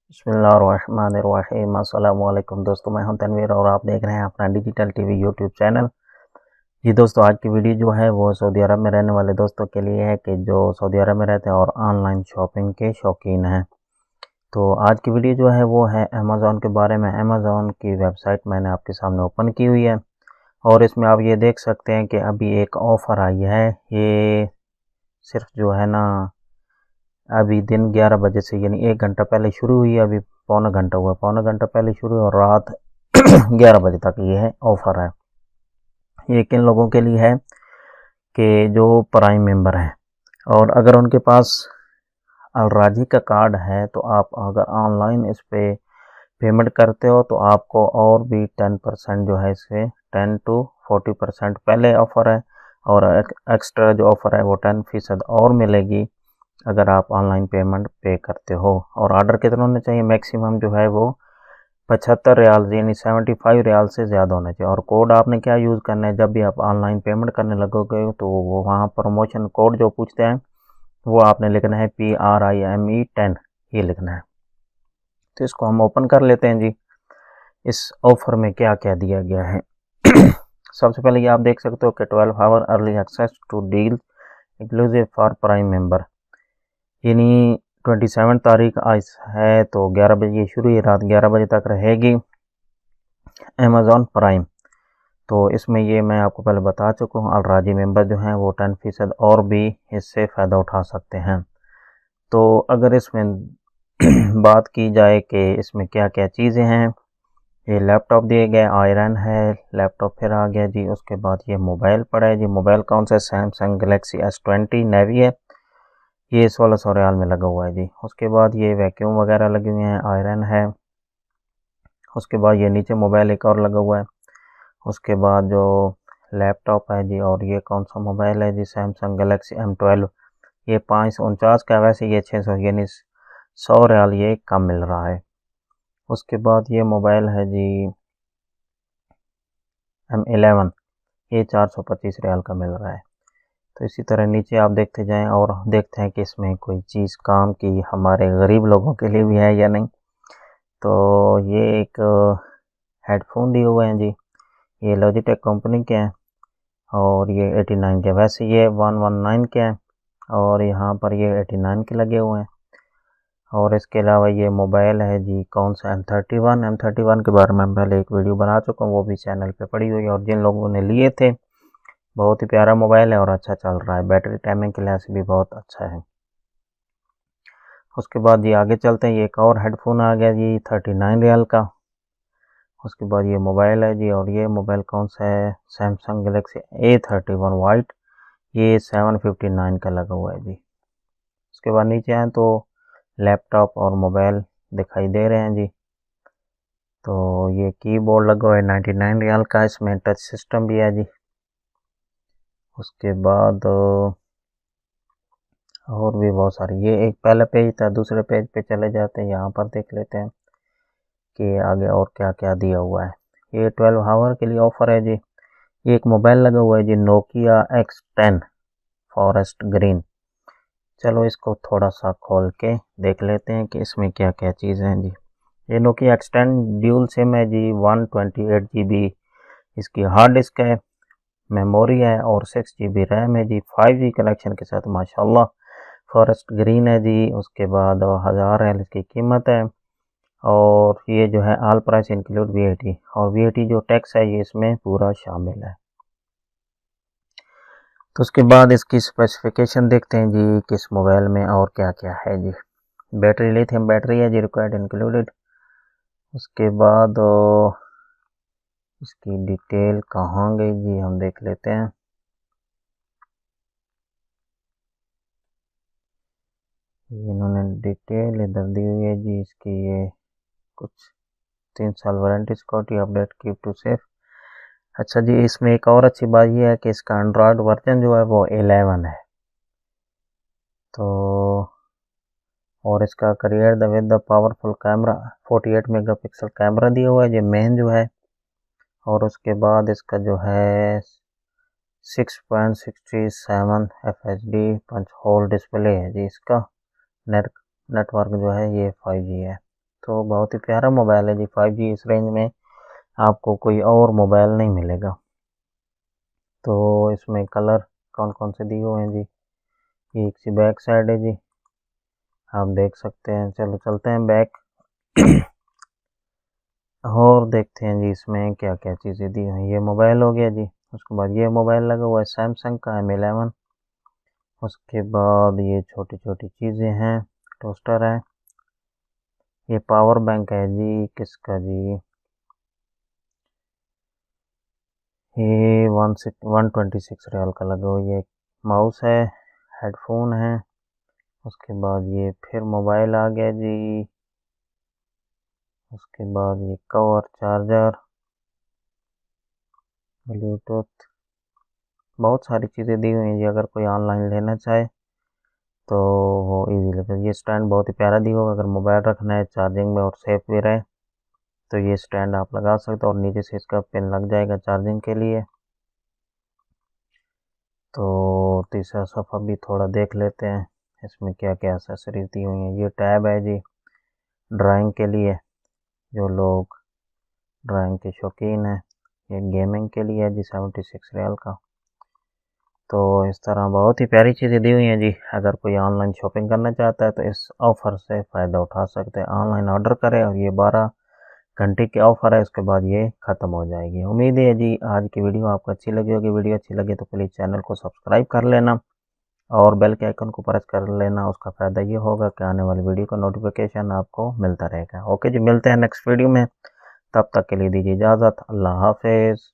बिस्मिल्लाहिर्रहमानिर्रहीम। अस्सलाम वालेकुम दोस्तों, मैं हूं तनवीर और आप देख रहे हैं अपना डिजिटल टीवी यूट्यूब चैनल। जी दोस्तों, आज की वीडियो जो है वो सऊदी अरब में रहने वाले दोस्तों के लिए है कि जो सऊदी अरब में रहते हैं और ऑनलाइन शॉपिंग के शौकीन हैं। तो आज की वीडियो जो है वो है अमेज़ॉन के बारे में। अमेज़ॉन की वेबसाइट मैंने आपके सामने ओपन की हुई है और इसमें आप ये देख सकते हैं कि अभी एक ऑफ़र आई है। ये सिर्फ जो है ना, अभी दिन 11 बजे से यानी 1 घंटा पहले शुरू हुई है। अभी पौना घंटा हुआ, पौना घंटा पहले शुरू हुई और रात 11 बजे तक ये है ऑफ़र है। ये किन लोगों के लिए है कि जो प्राइम मेंबर हैं और अगर उनके पास अलराजी का कार्ड है तो आप अगर ऑनलाइन इस पे पेमेंट करते हो तो आपको और भी 10% जो है इससे 10 to 40% पहले ऑफ़र है और एक्स्ट्रा जो ऑफ़र है वो 10% और मिलेगी अगर आप ऑनलाइन पेमेंट पे करते हो। और ऑर्डर कितने होने चाहिए? मैक्सिमम जो है वो 75 रियाल यानी 75 रियाल से ज़्यादा होना चाहिए। और कोड आपने क्या यूज़ करना है, जब भी आप ऑनलाइन पेमेंट करने लगोगे तो वो वहाँ प्रमोशन कोड जो पूछते हैं वो आपने लिखना है PRIME10, ये लिखना है। तो इसको हम ओपन कर लेते हैं जी। इस ऑफ़र में क्या क्या दिया गया है सबसे पहले ये आप देख सकते हो कि 12 hour early access to deal exclusive for prime member, यानी 27 तारीख आज है तो 11 बजे ये शुरू, ये रात 11 बजे तक रहेगी अमेज़ॉन प्राइम। तो इसमें ये मैं आपको पहले बता चुका हूँ, अलराजी मेंबर जो हैं वो 10% और भी इससे फ़ायदा उठा सकते हैं। तो अगर इसमें बात की जाए कि इसमें क्या क्या चीज़ें हैं, ये लैपटॉप दिए गए, आयरन है, लैपटॉप फिर आ गया जी। उसके बाद ये मोबाइल पड़ा है जी। मोबाइल कौन सा है? सैमसंग गलेक्सी S20 नेवी है, ये 1600 रियाल में लगा हुआ है जी। उसके बाद ये वैक्यूम वगैरह लगे हुए हैं, आयरन है। उसके बाद ये नीचे मोबाइल एक और लगा हुआ है। उसके बाद जो लैपटॉप है जी, और ये कौन सा मोबाइल है जी? सैमसंग गलेक्सी M12, ये 549 का, वैसे ये 600 यानी 100 रियाल ये कम मिल रहा है। उसके बाद ये मोबाइल है जी M11, ये 425 रियाल का मिल रहा है। तो इसी तरह नीचे आप देखते जाएं और देखते हैं कि इसमें कोई चीज़ काम की हमारे गरीब लोगों के लिए भी है या नहीं। तो ये एक हेडफोन दिए हुए हैं जी, ये लॉजिटेक कंपनी के हैं और ये 89 के, वैसे ये 119 के हैं और यहाँ पर ये 89 के लगे हुए हैं। और इसके अलावा ये मोबाइल है जी, कौन सा? M31 के बारे में पहले एक वीडियो बना चुका हूँ, वो भी चैनल पे पड़ी हुई है। और जिन लोगों ने लिए थे, बहुत ही प्यारा मोबाइल है और अच्छा चल रहा है, बैटरी टाइमिंग के लिहाज से भी बहुत अच्छा है। उसके बाद ये आगे चलते हैं, ये एक और हेडफोन आ गया जी 39 रियाल का। उसके बाद ये मोबाइल है जी, और ये मोबाइल कौन सा है? सैमसंग गलेक्सी A31 वाइट, ये 759 का लगा हुआ है जी। उसके बाद नीचे आए तो लैपटॉप और मोबाइल दिखाई दे रहे हैं जी। तो ये कीबोर्ड लगा हुआ है 99 रियाल का, इसमें टच सिस्टम भी है जी। उसके बाद और भी बहुत सारी, ये एक पहला पेज था, दूसरे पेज पे चले जाते हैं, यहाँ पर देख लेते हैं कि आगे और क्या क्या दिया हुआ है। ये 12 आवर के लिए ऑफ़र है जी। ये एक मोबाइल लगा हुआ है जी, नोकिया X10 फॉरेस्ट ग्रीन। चलो इसको थोड़ा सा खोल के देख लेते हैं कि इसमें क्या क्या चीज़ें हैं जी। ये नोकिया X10 ड्यूल सिम है जी, 128 GB इसकी हार्ड डिस्क है, मेमोरी है और 6 GB रैम है जी, 5G कनेक्शन के साथ माशाल्लाह। फॉरेस्ट ग्रीन है जी। उसके बाद 1000 है इसकी कीमत है और ये जो है ऑल प्राइस इंक्लूड VAT, और VAT जो टैक्स है ये इसमें पूरा शामिल है। तो उसके बाद इसकी स्पेसिफिकेशन देखते हैं जी किस मोबाइल में और क्या क्या है जी। बैटरी लिथियम बैटरी है जी, रिक्वायर्ड इंक्लूडेड। उसके बाद इसकी डिटेल कहाँ गई जी, हम देख लेते हैं। इन्होंने डिटेल इधर दी हुई है जी इसकी, ये कुछ 3 साल warranty, security update, keep to safe. अच्छा जी, इसमें एक और अच्छी बात यह है कि इसका एंड्रॉयड वर्जन जो है वो 11 है। तो और इसका create with the powerful camera, 48 megapixel camera दिया हुआ है ये मेन जो है। और उसके बाद इसका जो है 6.67 FHD पंच होल डिस्प्ले है जी। इसका नेटवर्क जो है ये 5G है। तो बहुत ही प्यारा मोबाइल है जी। 5G इस रेंज में आपको कोई और मोबाइल नहीं मिलेगा। तो इसमें कलर कौन कौन से दिए हुए हैं जी, ये एक सी बैक साइड है जी, आप देख सकते हैं। चलो चलते हैं बैक और देखते हैं जी इसमें क्या क्या चीज़ें दी हुई। ये मोबाइल हो गया जी। उसके बाद ये मोबाइल लगा हुआ है सैमसंग का M11। उसके बाद ये छोटी छोटी चीज़ें हैं, टोस्टर है। ये पावर बैंक है जी, किसका जी, ये 126 रियाल का लगा हुआ। ये माउस है, हेडफोन है। उसके बाद ये फिर मोबाइल आ गया जी। उसके बाद ये कवर, चार्जर, ब्लूटूथ, बहुत सारी चीज़ें दी हुई हैं जी। अगर कोई ऑनलाइन लेना चाहे तो वो इजीली लेते। ये स्टैंड बहुत ही प्यारा दिया होगा, अगर मोबाइल रखना है चार्जिंग में और सेफ भी रहे तो ये स्टैंड आप लगा सकते हो और नीचे से इसका पिन लग जाएगा चार्जिंग के लिए। तो तीसरा सफ़ा भी थोड़ा देख लेते हैं इसमें क्या क्या एक्सेसरीज दी हुई हैं। ये टैब है जी ड्राइंग के लिए, जो लोग ड्राइंग के शौकीन हैं। ये गेमिंग के लिए है जी 76 रियाल का। तो इस तरह बहुत ही प्यारी चीज़ें दी हुई हैं जी। अगर कोई ऑनलाइन शॉपिंग करना चाहता है तो इस ऑफ़र से फ़ायदा उठा सकते हैं। ऑनलाइन ऑर्डर करें और ये 12 घंटे की ऑफ़र है, उसके बाद ये ख़त्म हो जाएगी। उम्मीद है जी आज की वीडियो आपको अच्छी लगी होगी। वीडियो अच्छी लगी तो प्लीज़ चैनल को सब्सक्राइब कर लेना और बेल के आइकन को प्रेस कर लेना। उसका फ़ायदा ये होगा कि आने वाली वीडियो का नोटिफिकेशन आपको मिलता रहेगा। ओके जी, मिलते हैं नेक्स्ट वीडियो में। तब तक के लिए दीजिए इजाज़त। अल्लाह हाफ़िज़।